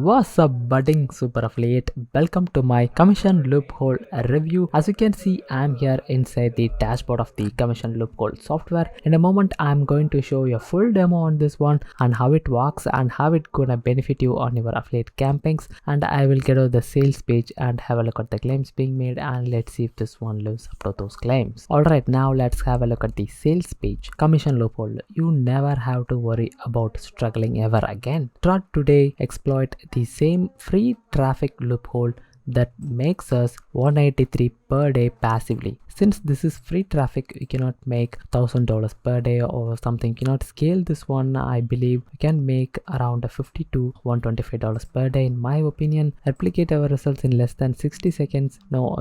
What's up, budding super affiliate? Welcome to my commission loophole review. As you can see, I'm here inside the dashboard of the commission loophole software. In a moment, I'm going to show you a full demo on this one and how it works and how it gonna benefit you on your affiliate campaigns. And I will get to the sales page and have a look at the claims being made, and let's see if this one lives up to those claims. Alright, now let's have a look at the sales page. Commission loophole. You never have to worry about struggling ever again. Start today, exploit the same free traffic loophole that makes us 183 per day passively. Since this is free traffic, you cannot make $1,000 per day or something. You cannot scale this one. I believe you can make around $50 to $125 per day. In my opinion, replicate our results in less than 60 seconds. No,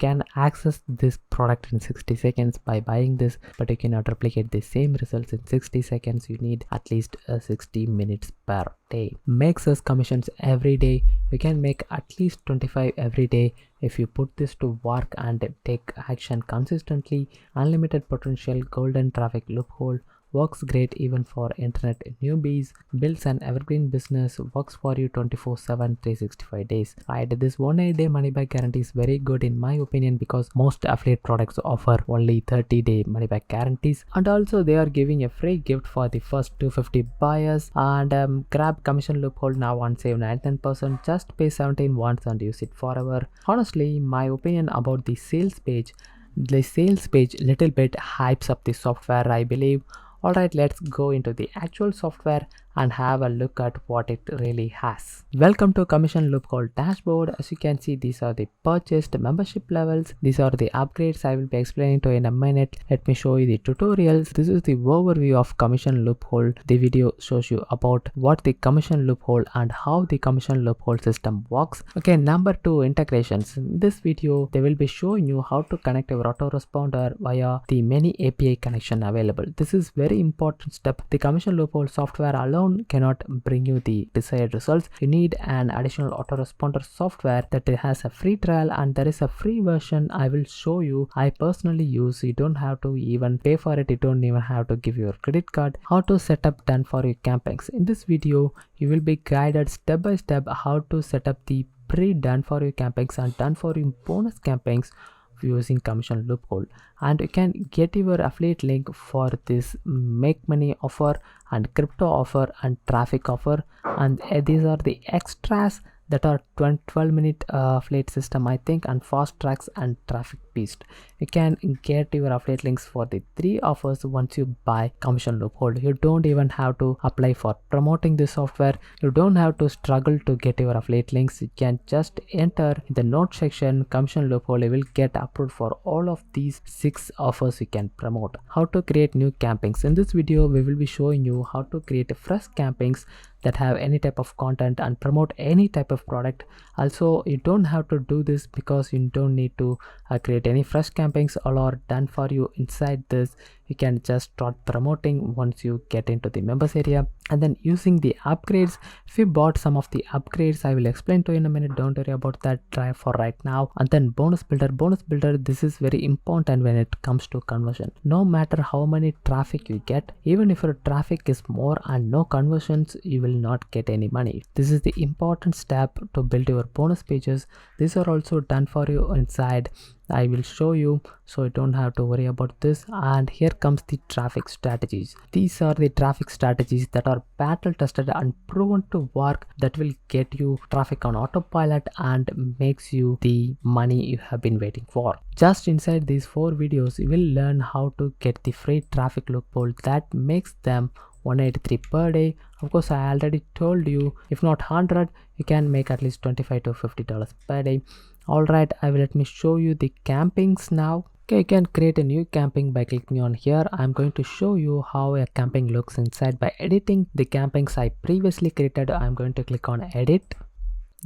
can access this product in 60 seconds by buying this, but you cannot replicate the same results in 60 seconds. You need at least 60 minutes per day. Makes us commissions every day. You can make at least 25 every day if you put this to work and take action consistently. Unlimited potential, golden traffic loophole. Works great even for internet newbies. Builds an evergreen business. Works for you 24/7 365 days. Right, this 180-day money back guarantee is very good in my opinion, because most affiliate products offer only 30-day money back guarantees, and also they are giving a free gift for the first 250 buyers. And grab commission loophole now and save 19%. Just pay 17 once and use it forever. Honestly, my opinion about the sales page little bit hypes up the software, I believe. Alright, let's go into the actual software and have a look at what it really has. Welcome to commission loophole dashboard. As you can see, these are the purchased membership levels. These are the upgrades I will be explaining to in a minute. Let me show you the tutorials. This is the overview of commission loophole. The video shows you about what the commission loophole and how the commission loophole system works. Okay, number 2, integrations. In this video, they will be showing you how to connect your autoresponder via the many API connection available. This is very important step. The commission loophole software alone cannot bring you the desired results. You need an additional autoresponder software that has a free trial, and there is a free version I will show you. I personally use. You don't have to even pay for it. You don't even have to give your credit card. How to set up done for you campaigns. In this video, you will be guided step by step how to set up the pre-done for you campaigns and done for you bonus campaigns using commission loophole, and you can get your affiliate link for this make money offer and crypto offer and traffic offer, and these are the extras that are 12-minute affiliate system, I think, and fast tracks and traffic beast. You can get your affiliate links for the 3 offers once you buy commission loophole. You don't even have to apply for promoting the software. You don't have to struggle to get your affiliate links. You can just enter in the note section commission loophole. You will get approved for all of these 6 offers you can promote. How to create new campaigns. In this video, we will be showing you how to create fresh campaigns that have any type of content and promote any type of product. Also, you don't have to do this because you don't need to create any fresh campaigns. All are done for you inside this. You can just start promoting once you get into the members area. And then using the upgrades, if you bought some of the upgrades, I will explain to you in a minute. Don't worry about that, try for right now. And then bonus builder, this is very important when it comes to conversion. No matter how many traffic you get, even if your traffic is more and no conversions, you will not get any money. This is the important step to build your bonus pages. These are also done for you inside. I will show you, so you don't have to worry about this. And here comes the traffic strategies. These are the traffic strategies that are battle tested and proven to work, that will get you traffic on autopilot and makes you the money you have been waiting for. Just inside these 4 videos, you will learn how to get the free traffic loophole that makes them 183 per day. Of course, I already told you, if not 100, you can make at least $25 to $50 per day. Alright, let me show you the campaigns now. Okay, you can create a new campaign by clicking on here. I'm going to show you how a campaign looks inside by editing the campaigns I previously created. I'm going to click on edit.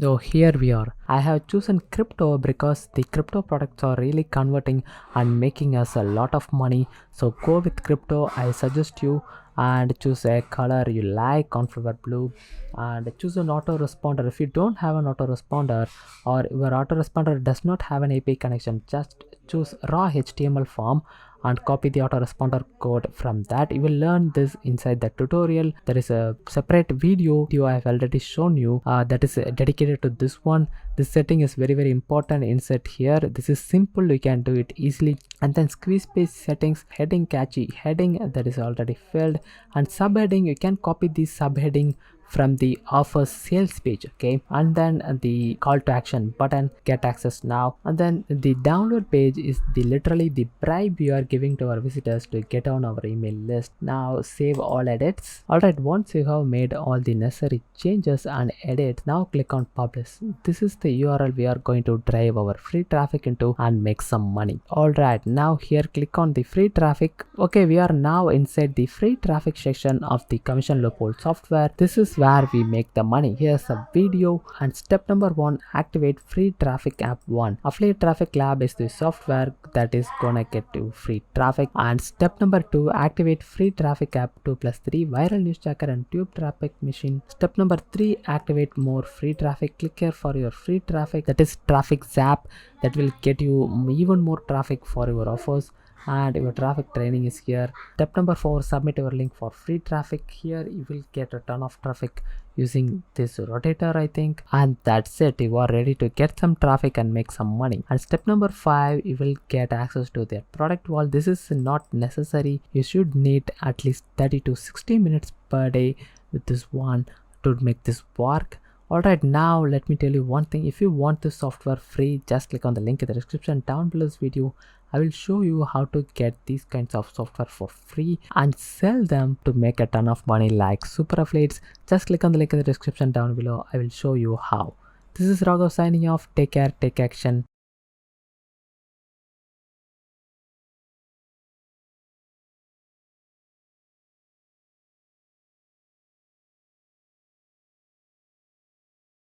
So here we are. I have chosen crypto because the crypto products are really converting and making us a lot of money. So go with crypto, I suggest you, and choose a color you like, configure blue, and choose an autoresponder. If you don't have an autoresponder or your autoresponder does not have an API connection, just choose raw HTML form and copy the autoresponder code. From that you will learn this inside the tutorial. There is a separate video I have already shown you that is dedicated to this one. This setting is very important. Insert here. This is simple, you can do it easily. And then squeeze page settings, heading, catchy heading, that is already filled. And subheading, you can copy the subheading from the offer sales page, okay, and then the call to action button, get access now. And then the download page is the literally the bribe you are giving to our visitors to get on our email list. Now save all edits. Alright, once you have made all the necessary changes and edits, now click on publish. This is the URL we are going to drive our free traffic into and make some money. Alright, now here click on the free traffic. Okay, we are now inside the free traffic section of the commission loophole software. This is where we make the money. Here's a video. And step number 1, activate free traffic app 1. Affiliate Traffic Lab is the software that is gonna get you free traffic. And step number 2, activate free traffic app 2 plus 3, viral news tracker and tube traffic machine. Step number 3, activate more free traffic. Click here for your free traffic, that is traffic zap, that will get you even more traffic for your offers. And your traffic training is here. Step number 4, submit your link for free traffic. Here you will get a ton of traffic using this rotator, I think. And that's it, you are ready to get some traffic and make some money. And step number 5, you will get access to their product wall. This is not necessary. You should need at least 30 to 60 minutes per day with this one to make this work. Alright, now let me tell you one thing. If you want this software free, just click on the link in the description down below this video. I will show you how to get these kinds of software for free and sell them to make a ton of money like super affiliates. Just click on the link in the description down below. I will show you how. This is Raghav signing off. Take care, take action.